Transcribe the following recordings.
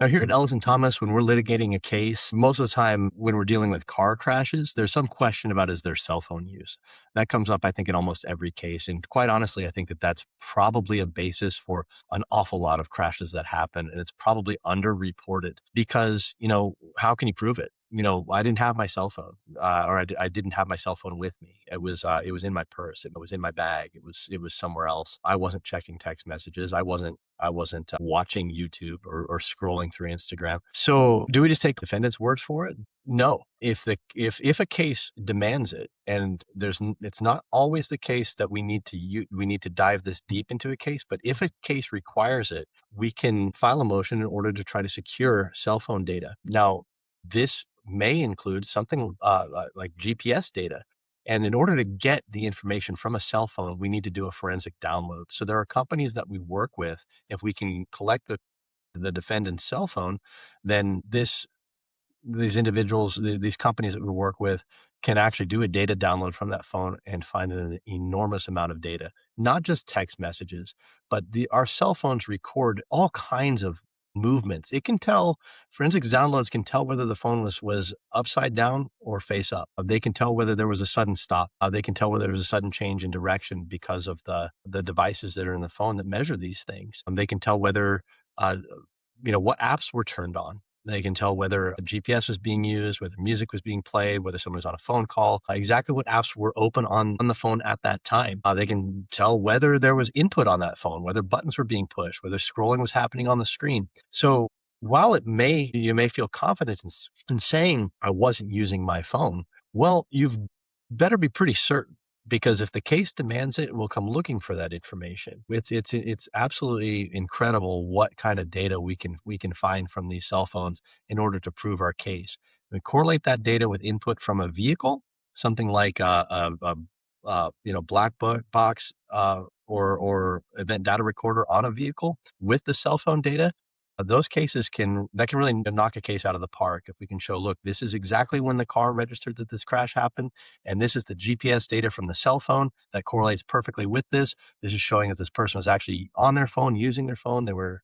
Now, here at Ellis and Thomas, when we're litigating a case, most of the time when we're dealing with car crashes, there's some question about is there cell phone use. That comes up, I think, in almost every case. And quite honestly, I think that that's probably a basis for an awful lot of crashes that happen. And it's probably underreported because, how can you prove it? I didn't have my cell phone, or I didn't have my cell phone with me. It was in my purse. It was in my bag. It was somewhere else. I wasn't checking text messages. I wasn't watching YouTube or scrolling through Instagram. So, do we just take defendant's words for it? No. If a case demands it, and it's not always the case that we need to dive this deep into a case, but if a case requires it, we can file a motion in order to try to secure cell phone data. Now, this may include something like GPS data. And in order to get the information from a cell phone, we need to do a forensic download. So there are companies that we work with. If we can collect the defendant's cell phone, then these individuals, these companies that we work with can actually do a data download from that phone and find an enormous amount of data, not just text messages, but our cell phones record all kinds of movements. It can tell, forensics downloads can tell whether the phone was upside down or face up. They can tell whether there was a sudden stop. They can tell whether there was a sudden change in direction because of the devices that are in the phone that measure these things. They can tell whether, uh, what apps were turned on. They can tell whether a GPS was being used, whether music was being played, whether someone was on a phone call, exactly what apps were open on the phone at that time. They can tell whether there was input on that phone, whether buttons were being pushed, whether scrolling was happening on the screen. So while you may feel confident in saying I wasn't using my phone, well, you've better be pretty certain, because if the case demands it, we'll come looking for that information. It's absolutely incredible what kind of data we can find from these cell phones in order to prove our case. We correlate that data with input from a vehicle, something like black box or event data recorder on a vehicle with the cell phone data. Those cases can really knock a case out of the park if we can show, look, this is exactly when the car registered that this crash happened, and this is the GPS data from the cell phone that correlates perfectly with this. This is showing that this person was actually on their phone, using their phone. They were,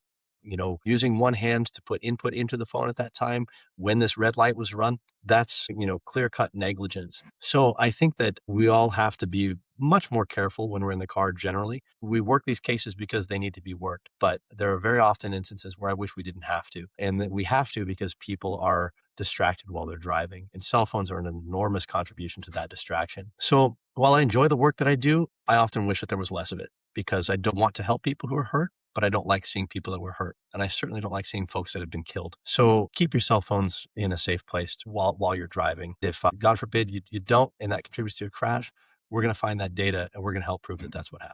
using one hand to put input into the phone at that time when this red light was run. That's, clear cut negligence. So I think that we all have to be much more careful when we're in the car generally. We work these cases because they need to be worked, but there are very often instances where I wish we didn't have to. And that we have to because people are distracted while they're driving. And cell phones are an enormous contribution to that distraction. So while I enjoy the work that I do, I often wish that there was less of it, because I don't want to help people who are hurt, but I don't like seeing people that were hurt. And I certainly don't like seeing folks that have been killed. So keep your cell phones in a safe place while you're driving. If, God forbid, you don't, and that contributes to a crash, we're going to find that data and we're going to help prove that that's what happened.